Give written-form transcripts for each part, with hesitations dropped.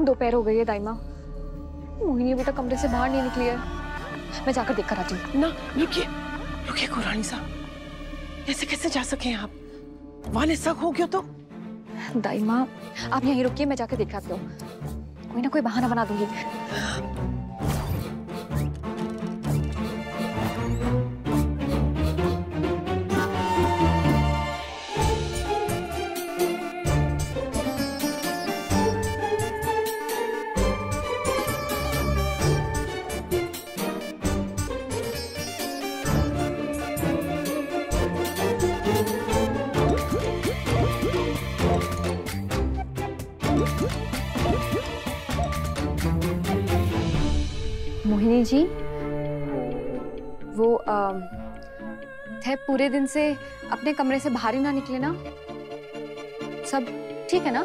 दोपहर हो गई है दाइमा, मोहिनी अभी तक कमरे से बाहर नहीं निकली है। मैं जाकर देख कर आती हूँ। ना रुकिए रुकिए कुरानी साहब, ऐसे कैसे जा सके आप? वहां ने शक हो गया तो? दाइमा आप यहीं रुकिए, मैं जाकर देख आती हूँ। कोई ना कोई बहाना बना दूंगी। मोहिनी जी, वो थे पूरे दिन से अपने कमरे से बाहर ही ना निकले ना? सब ठीक है ना?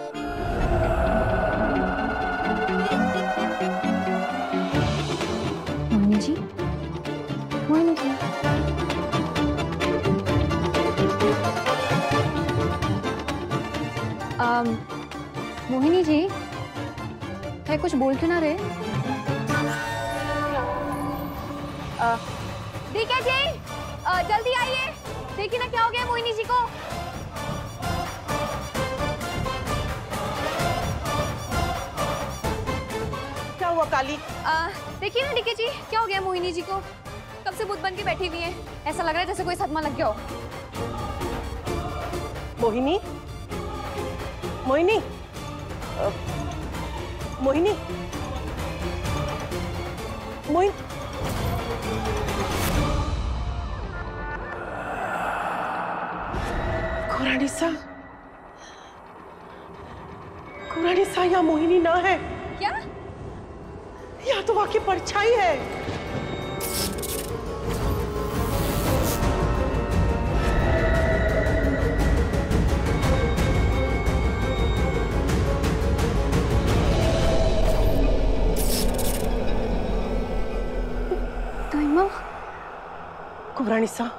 मोहिनी जी, मोहिनी जी, मोहिनी जी, है कुछ बोल क्यों ना रहे? डीके जी, जल्दी आइए, देखिए ना क्या हो गया मोहिनी जी को। क्या हुआ काली? देखिए ना डीके जी, क्या हो गया मोहिनी जी को। कब से बुत बन के बैठी हुई है, ऐसा लग रहा है जैसे कोई सदमा लग गया हो। मोहिनी, मोहिनी, मोहिनी, मोहिनी, कुरानी सा या मोहिनी ना है क्या? या तो वाकई परछाई है। कुरानी सा,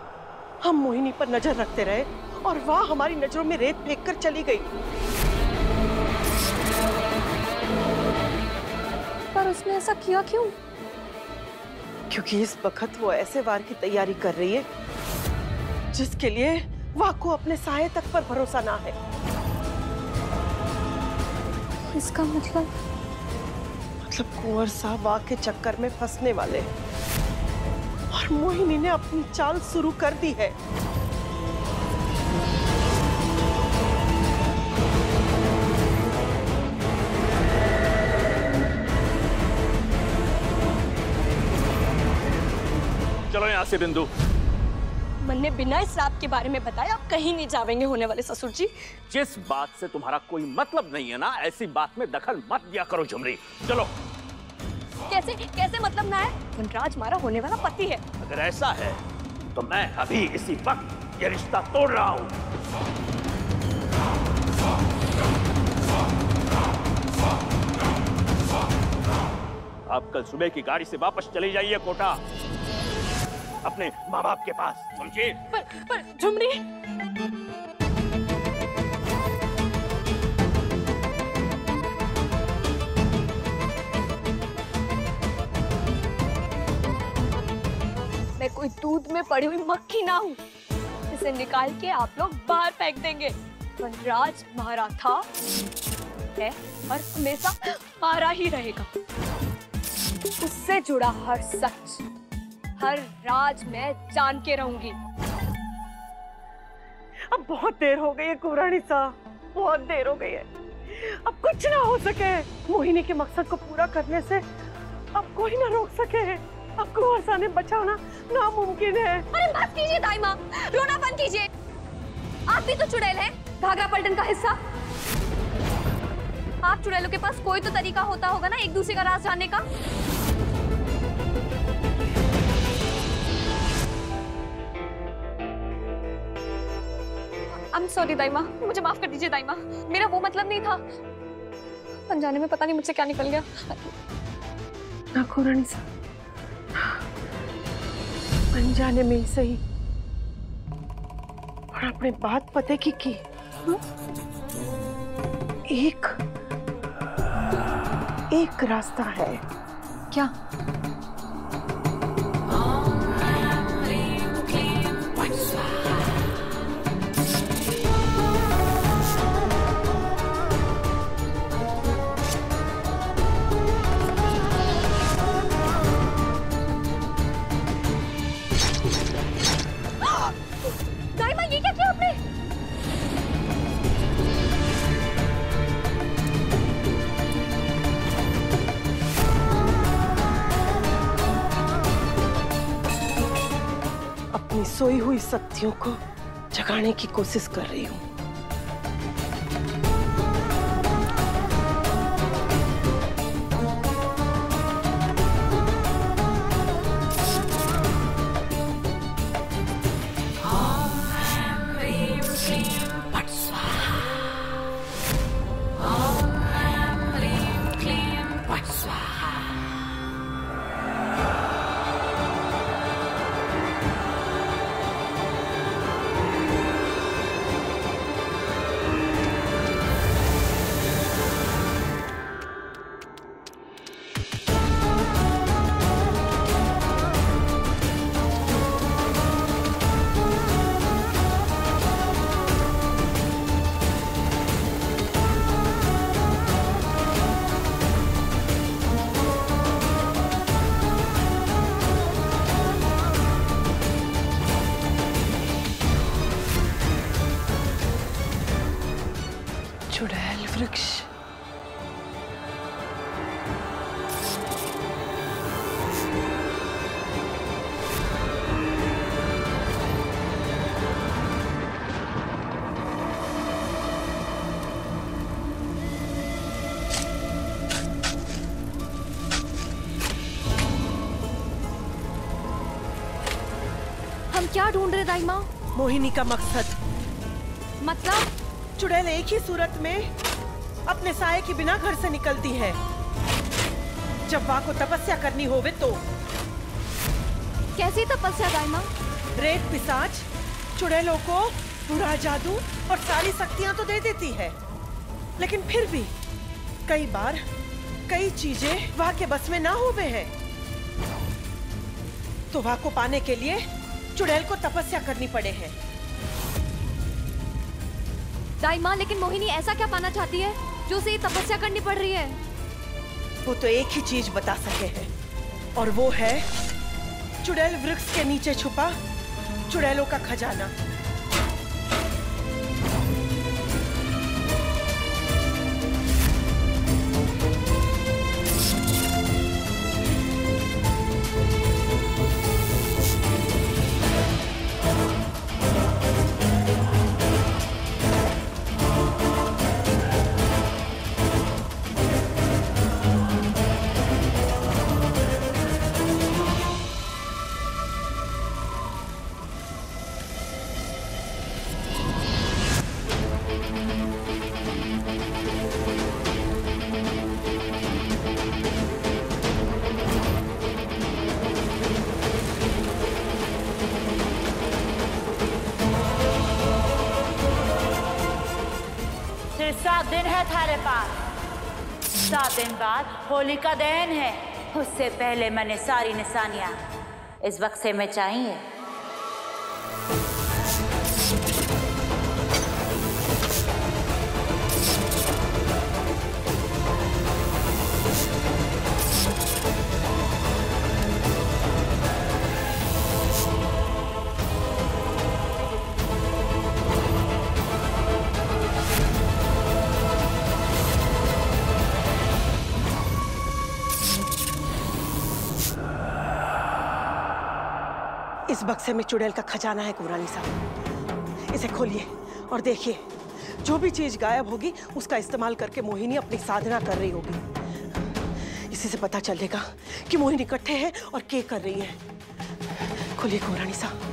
हम मोहिनी पर नजर रखते रहे और वह हमारी नजरों में रेत फेंक कर चली गई। पर उसने ऐसा किया क्यों? क्योंकि इस वक्त वो ऐसे वार की तैयारी कर रही है जिसके लिए वाह को अपने साये तक पर भरोसा ना है। इसका मतलब कुंवर साहब वाह के चक्कर में फंसने वाले हैं और मोहिनी ने अपनी चाल शुरू कर दी है। चलो यहाँ से बिंदु। मैंने बिना इस रात के बारे में बताया आप कहीं नहीं जावेंगे होने वाले ससुर जी। जिस बात से तुम्हारा कोई मतलब नहीं है ना, ऐसी बात में दखल मत दिया करो झुमरी। चलो। कैसे कैसे मतलब ना है? वनराज हमारा होने वाला पति है। अगर ऐसा है तो मैं अभी इसी वक्त ये रिश्ता तोड़ रहा हूँ। आप कल सुबह की गाड़ी से वापस चली जाइए कोटा, अपने माँ बाप के पास, समझिए? पर झुमरी, मैं कोई दूध में पड़ी हुई मक्खी ना हूँ इसे निकाल के आप लोग बाहर फेंक देंगे। वनराज हमारा था, है और हमेशा हमारा ही रहेगा। उससे जुड़ा हर सच, हर राज मैं जान के रहूंगी। अब बहुत देर हो गई है कुरानी साहब, बहुत देर हो गई है। अब कुछ ना हो सके। मोहिनी के मकसद को पूरा करने से अब कोई ना रोक सके। अब कुंवर साहब ने बचाना नामुमकिन है। अरे बस कीजिए दाइमा, रोना बंद कीजिए। आप भी तो चुड़ैल हैं, घाघरा पलटन का हिस्सा। आप चुड़ैलों के पास कोई तो तरीका होता होगा ना एक दूसरे का राज जानने का। I'm sorry दाइमा, मुझे माफ कर दीजिए दाइमा, मेरा वो मतलब नहीं था। अनजाने में पता नहीं मुझसे क्या निकल गया। ना कुरानी साहब, अनजाने में ही सही, और अपने बात पते की। एक रास्ता है। क्या? दाइमा ये क्या किया आपने? अपनी सोई हुई शक्तियों को जगाने की कोशिश कर रही हूँ। चुड़ैल वृक्ष। हम क्या ढूंढ रहे दाइमा? मोहिनी का मकसद। मतलब? चुड़ैल एक ही सूरत में अपने साये के बिना घर से निकलती है। जब वाह को तपस्या करनी होवे तो। कैसी तपस्या दाइमा? रेत पिशाच चुड़ैलों को बुरा जादू और सारी शक्तियां तो दे देती है, लेकिन फिर भी कई बार कई चीजें वाह के बस में ना होवे हैं। तो वाह को पाने के लिए चुड़ैल को तपस्या करनी पड़े है। दाइमा लेकिन मोहिनी ऐसा क्या पाना चाहती है जो उसे ये तपस्या करनी पड़ रही है? वो तो एक ही चीज बता सके हैं, और वो है चुड़ैल वृक्ष के नीचे छुपा चुड़ैलों का खजाना। सिर्फ 7 दिन है थारे पास। 7 दिन बाद होली का दहन है। उससे पहले मैंने सारी निशानियां इस बक्से में चाहिए। इस बक्से में चुड़ैल का खजाना है कुबरानी साहब। इसे खोलिए और देखिए, जो भी चीज गायब होगी उसका इस्तेमाल करके मोहिनी अपनी साधना कर रही होगी। इसी से पता चलेगा कि मोहिनी इकट्ठे है और क्या कर रही है। खोलिए कुबरानी साहब।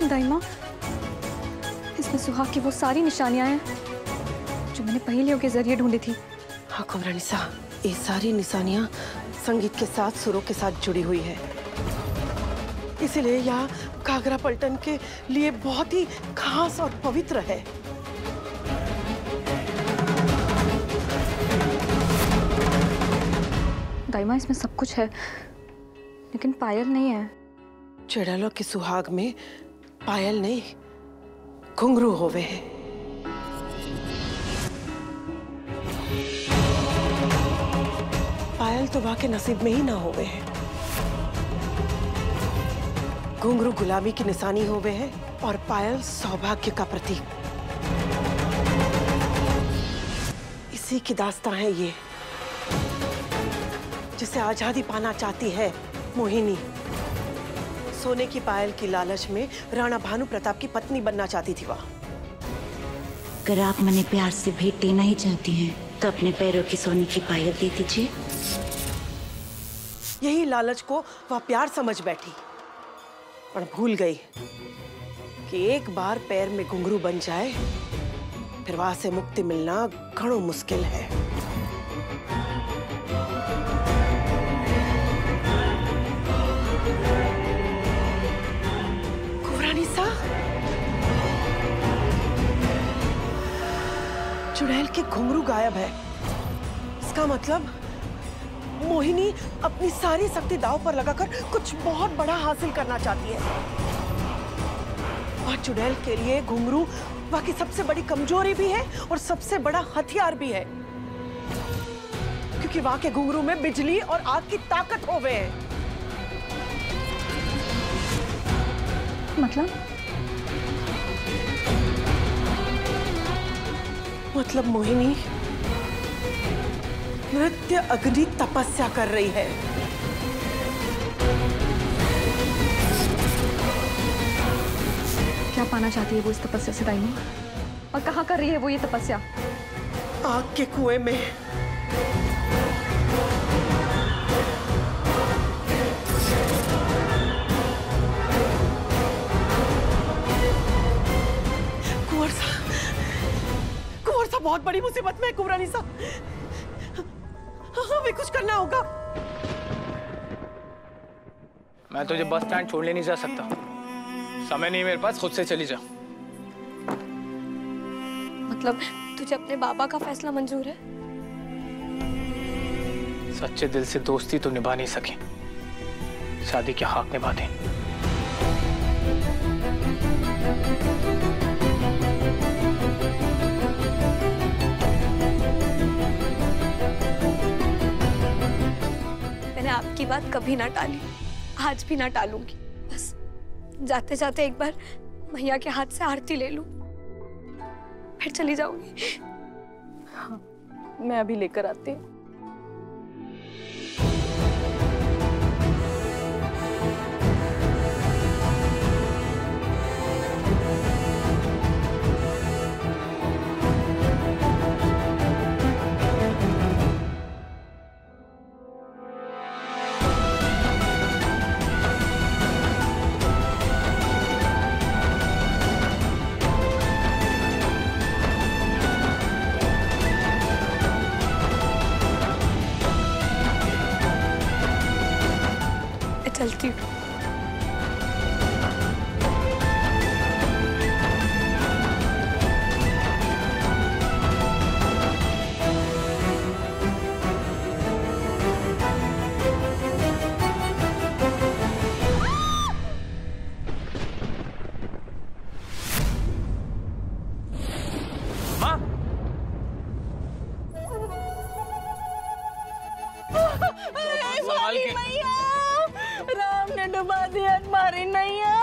दाइमा, इस इसमें सुहाग की वो सारी निशानियां हैं जो मैंने पहेलियों के जरिए ढूंढी थी। हाँ कुमरानिसा, ये सारी निशानियां संगीत के साथ, सुरों के साथ जुड़ी हुई है। इसीलिए यह घाघरा पलटन के लिए बहुत ही खास और पवित्र है। दाइमा, इसमें सब कुछ है लेकिन पायल नहीं है। चुड़ैलों के सुहाग में पायल नहीं, घुंघरू होवे हैं। पायल तो वाके नसीब में ही ना होवे हैं। घुंघरू गुलामी की निशानी होवे हैं और पायल सौभाग्य का प्रतीक। इसी की दास्तां है ये, जिसे आजादी पाना चाहती है मोहिनी। सोने की पायल की लालच में राणा भानु प्रताप की पत्नी बनना चाहती थी वह। अगर आप मने प्यार से भेंट देना ही चाहती हैं तो अपने पैरों की सोने की पायल दे दीजिए। यही लालच को वह प्यार समझ बैठी, पर भूल गई कि एक बार पैर में घुंघरू बन जाए फिर वहां से मुक्ति मिलना घणो मुश्किल है। कुमरानिसा, चुड़ैल के घुंघरू गायब है। इसका मतलब मोहिनी अपनी सारी शक्ति दांव पर लगाकर कुछ बहुत बड़ा हासिल करना चाहती है। और चुड़ैल के लिए घुंघरू वह की सबसे बड़ी कमजोरी भी है और सबसे बड़ा हथियार भी है, क्योंकि वहां के घुंघरू में बिजली और आग की ताकत होवे है। मतलब मोहिनी नृत्य अग्नि तपस्या कर रही है। क्या पाना चाहती है वो इस तपस्या से दाइमा? और कहाँ कर रही है वो ये तपस्या? आग के कुएं में। कुंवर सा बहुत बड़ी मुसीबत में है कुमरानिसा। हमें कुछ करना होगा। मैं तुझे बस स्टैंड छोड़ने नहीं जा सकता। समय नहीं मेरे पास, खुद से चली जा। मतलब तुझे अपने बाबा का फैसला मंजूर है? सच्चे दिल से दोस्ती तो निभा नहीं सके, शादी के हक निभा दे। मैंने आपकी बात कभी ना टाली, आज भी ना टालूंगी। बस जाते जाते एक बार मैया के हाथ से आरती ले लूं, फिर चली जाऊंगी। हाँ, मैं अभी लेकर आती हूँ। चलती हूँ। माँ, संभाल के। राम ने डुबा दिया हमारी नैया।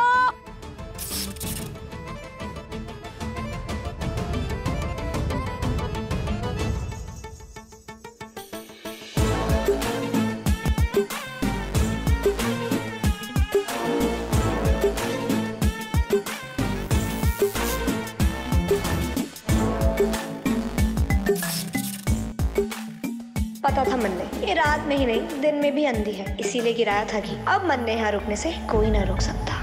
पता था मन ने ये रात में ही नहीं दिन में भी अंधी है, इसीलिए गिराया था कि अब मन ने यहाँ रुकने से कोई ना रोक सकता।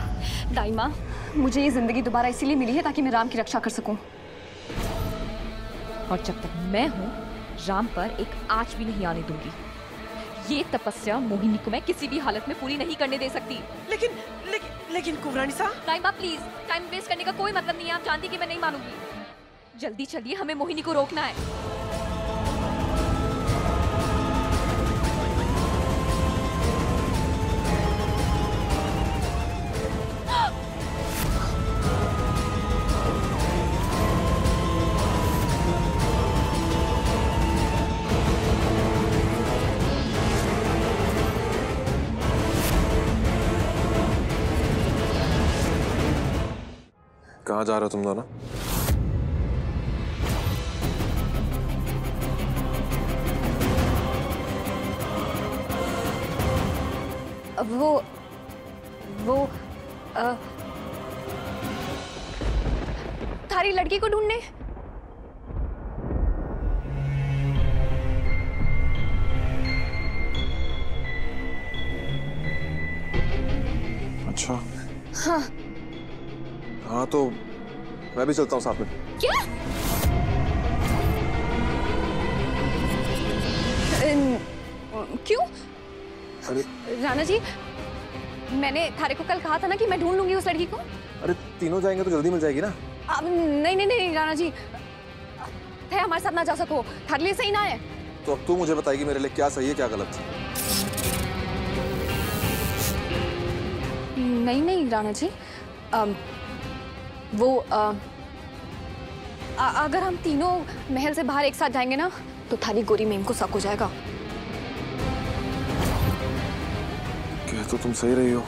दाइमा, मुझे ये जिंदगी दोबारा इसीलिए मिली है ताकि मैं राम की रक्षा कर सकूं। और जब तक मैं हूँ राम पर एक आंच भी नहीं आने दूंगी। ये तपस्या मोहिनी को मैं किसी भी हालत में पूरी नहीं करने दे सकती। लेकिन कुंवरानी सा। टाइम आप प्लीज, टाइम वेस्ट करने का कोई मतलब नहीं है। आप जानती कि मैं नहीं मानूंगी। जल्दी चलिए, हमें मोहिनी को रोकना है। कहाँ जा रहे हो तुम दोनों? वो थारी लड़की को ढूंढने। अच्छा हाँ। हाँ तो मैं भी चलता हूँ साथ में। क्या? क्यों? अरे राणा जी, मैंने थारे को कल कहा था ना कि मैं ढूंढ लूंगी उस लड़की को। अरे तीनों जाएंगे तो जल्दी मिल जाएगी ना। नहीं राणा जी, थे हमारे साथ ना जा सको, थारे लिए सही ना है। तो अब तू मुझे बताएगी मेरे लिए क्या सही है क्या गलत। नहीं राणा जी, अगर हम तीनों महल से बाहर एक साथ जाएंगे ना तो थारी गोरी मेम को शक हो जाएगा। कह तो तुम सही रही हो।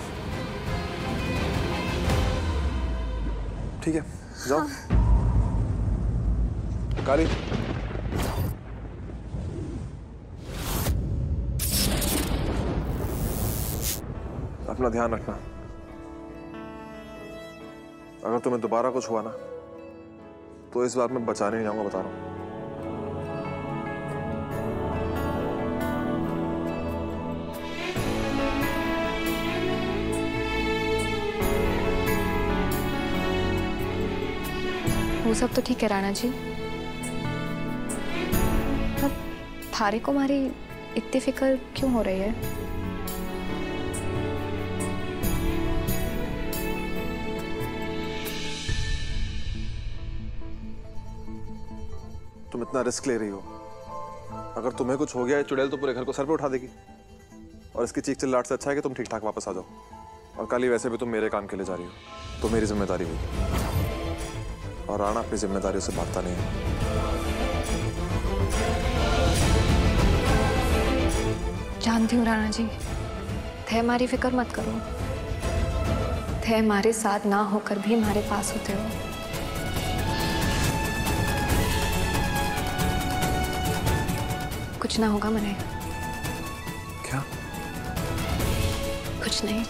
ठीक है जाओ। हाँ। काली अपना ध्यान रखना। अगर तुम्हें दोबारा कुछ हुआ ना तो इस बार मैं बचाने नहीं जाऊंगा, बता रहा हूं। वो सब तो ठीक है राणा जी, पर थारे को हमारी इतनी फिक्र क्यों हो रही है? तुम इतना रिस्क ले रही हो। अगर तुम्हें कुछ हो गया है, चुड़ैल तो पूरे घर को सर पे उठा देगी। और इसकी चीख चिल्लाहट से अच्छा है कि तुम ठीक ठाक वापस आ जाओ। और कल ही वैसे भी तुम मेरे काम के लिए जा रही हो, तो मेरी जिम्मेदारी होगी। और राणा अपनी जिम्मेदारियों से भागता नहीं है। जानती हूँ राणा जी, थे हमारी फिक्र मत करो। थे हमारे साथ ना होकर भी हमारे पास होते हो। कुछ ना होगा मने। क्या? कुछ नहीं।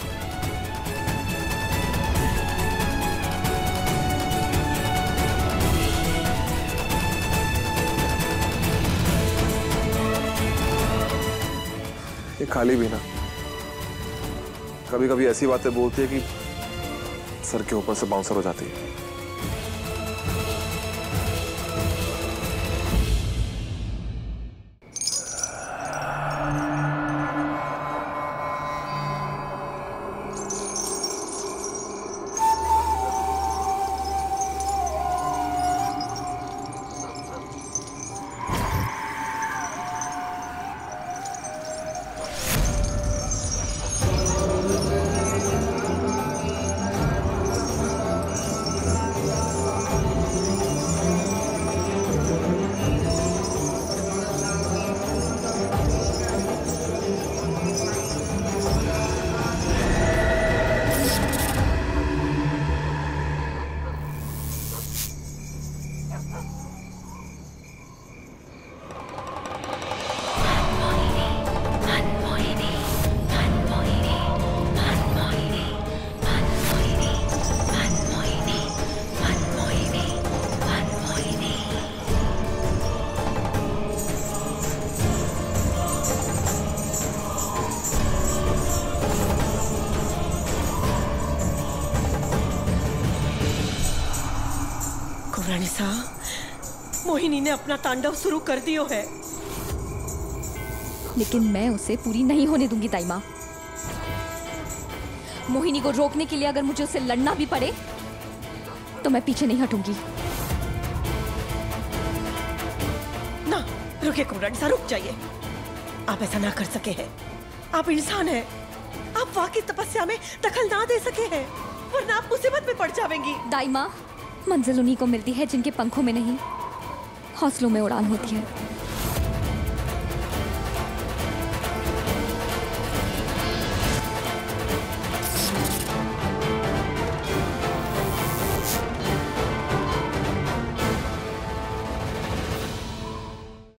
ये खाली भी ना कभी कभी ऐसी बातें बोलती है कि सर के ऊपर से बाउंसर हो जाती है। कुरानिसा, मोहिनी ने अपना तांडव शुरू कर दियो है। लेकिन मैं उसे पूरी नहीं होने दूंगी ताई माँ। मोहिनी को रोकने के लिए अगर मुझे उससे लड़ना भी पड़े तो मैं पीछे नहीं हटूंगी। ना, रुकिए कुरानिसा, रुक जाइए। आप ऐसा ना कर सके हैं। आप इंसान हैं। आप वाकई तपस्या में दखल ना दे सके हैं, वरना आप मुसीबत में पड़ जाएंगी। दाई माँ, मंजिल उन्हीं को मिलती है जिनके पंखों में नहीं, हौसलों में उड़ान होती है।